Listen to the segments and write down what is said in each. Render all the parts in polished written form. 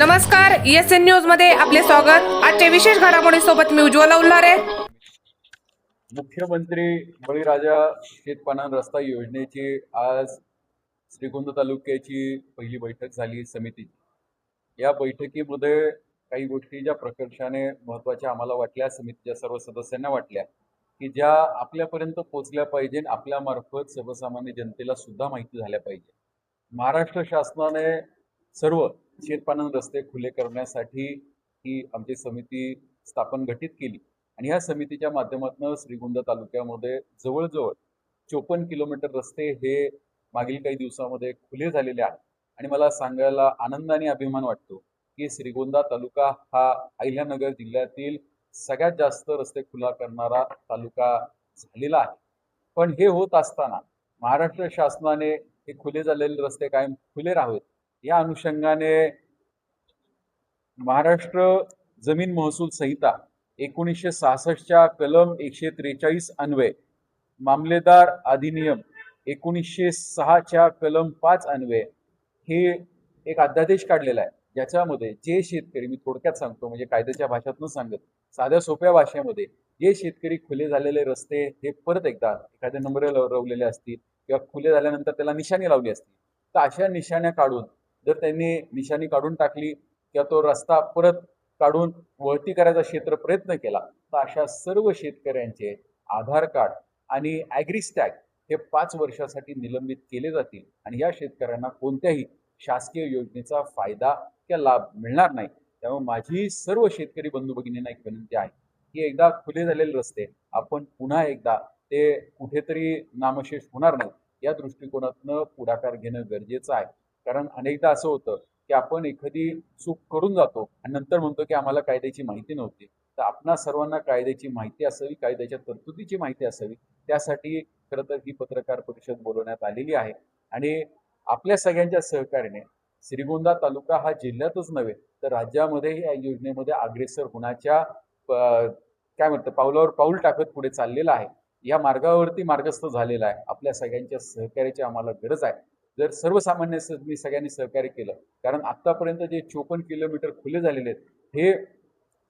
नमस्कार, ESN news मध्ये आपले स्वागत। आजच्या विशेष घडामोडीसोबत मी उज्ज्वला उल्हारे। मुख्यमंत्री बळीराजा शेतपाणंद रस्ता योजनेची आज श्रीगोंदा तालुक्याची पहिली बैठक झाली समितीची। या बैठकीमध्ये काही गोष्टी ज्या प्रकर्षाने महत्त्वाच्या आम्हाला वाटल्या, समितीच्या सर्व सदस्यांना वाटल्या की ज्या आपल्यापर्यंत पोहोचल्या पाहिजे, आपल्या मार्फत सर्वसामान्य जनतेला सुद्धा माहिती झाल्या पाहिजे। महाराष्ट्र शासनाने सर्व शेतपाणंद रस्ते खुले करण्यासाठी ही आमची समिती स्थापन घटित केली आणि या समितीच्या माध्यमातून श्रीगोंदा तालुक्यामध्ये जवळजवळ 54 किलोमीटर रस्ते हे मागील काही दिवसांमध्ये खुले झालेले आहेत। आणि मला सांगायला आनंद आणि अभिमान वाटतो की श्रीगोंदा तालुका हा अहिल्यानगर जिल्ह्यातील सगळ्यात जास्त रस्ते खुला करणारा तालुका झालेला आहे। पण हे होत असताना महाराष्ट्र शासनाने हे खुले झालेले रस्ते कायम खुले राहावेत या अनुषंगाने महाराष्ट्र जमीन महसूल संहिता 1966च्या कलम 143 अन्वये, मामलेदार अधिनियम 1906च्या कलम 5 अन्वये हे एक अध्यादेश काढलेला आहे, ज्याच्यामध्ये जे शेतकरी, मी थोडक्यात सांगतो म्हणजे कायद्याच्या भाषेतून सांगत, साध्या सोप्या भाषेमध्ये जे शेतकरी खुले झालेले रस्ते हे परत एकदा एखाद्या नंबर लावलेले असतील किंवा खुले झाल्यानंतर त्याला निशाणी लावली असतील, तर अशा निशाण्या काढून जर त्यांनी निशाणी काढून टाकली किंवा तो रस्ता परत काढून वळती करायचा क्षेत्र प्रयत्न केला, तर अशा सर्व शेतकऱ्यांचे आधार कार्ड आणि ॲग्रिस्टॅग हे 5 वर्षासाठी निलंबित केले जातील आणि या शेतकऱ्यांना कोणत्याही शासकीय योजनेचा फायदा किंवा लाभ मिळणार नाही। त्यामुळे माझी सर्व शेतकरी बंधू भगिनींना एक विनंती आहे की एकदा खुले झालेले रस्ते आपण पुन्हा एकदा ते कुठेतरी नामशेष होणार नाही या दृष्टिकोनातून पुढाकार घेणं गरजेचं आहे। कारण अनेकदा असं होतं की आपण एखादी चूक करून जातो आणि नंतर म्हणतो की आम्हाला कायद्याची माहिती नव्हती। तर आपणा सर्वांना कायद्याची माहिती असावी, कायद्याच्या तरतुदीची माहिती असावी, त्यासाठी खरं तर ही पत्रकार परिषद बोलवण्यात आलेली आहे। आणि आपल्या सगळ्यांच्या सहकार्याने श्रीगोंदा तालुका हा जिल्ह्यातच नव्हे तर राज्यामध्येही या योजनेमध्ये अग्रेसर होण्याच्या काय म्हणतं पावलावर पाऊल टाकत पुढे चाललेला आहे। या मार्गावरती मार्गस्थ झालेला आहे। आपल्या सगळ्यांच्या सहकार्याची आम्हाला गरज आहे। जर सर्वसामान्य सगळ्यांनी सहकार्य केलं, कारण आत्तापर्यंत जे 54 किलोमीटर खुले झालेले आहेत हे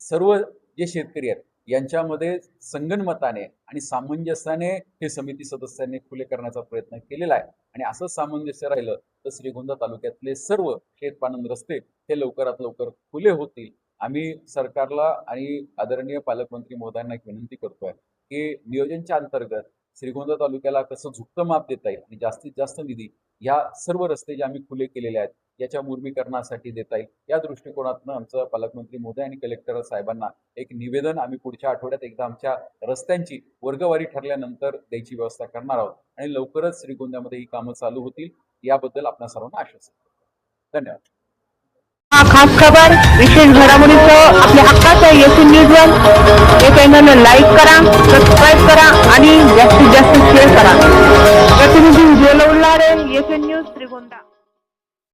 सर्व जे शेतकरी आहेत यांच्यामध्ये संगनमताने आणि सामंजस्याने हे समिती सदस्यांनी खुले करण्याचा प्रयत्न केलेला आहे। आणि असं सामंजस्य राहिलं तर श्रीगोंदा तालुक्यातले सर्व शेतपाणंद रस्ते हे लवकरात लवकर खुले होतील। आम्ही सरकारला आणि आदरणीय पालकमंत्री महोदयांना एक विनंती करतोय की नियोजनच्या अंतर्गत श्रीगोंदा तालुक्याला कसं झुकतं माप देता येईल आणि जास्तीत जास्त निधी या सर्व रस्ते जे आम्ही खुले केलेले आहेत याच्या मुर्मीकरणासाठी देता येईल या दृष्टिकोनातून आमचं पालकमंत्री महोदय आणि कलेक्टर साहेबांना एक निवेदन आम्ही पुढच्या आठवड्यात एकदा आमच्या रस्त्यांची वर्गवारी ठरल्यानंतर द्यायची व्यवस्था करणार आहोत आणि लवकरच श्रीगोंद्यामध्ये ही कामं चालू होतील याबद्दल आपल्या सर्वांना आश्वासन। धन्यवाद। खास खबर विशेष घडामोडीसह आपल्या हक्काच्या ESN न्यूजवर हे चॅनल लाईक करा, सबस्क्राईब करा आणि जास्तीत जास्त शेअर करा। प्रतिनिधी उज्ज्वला उल्हारे, ESN न्यूज।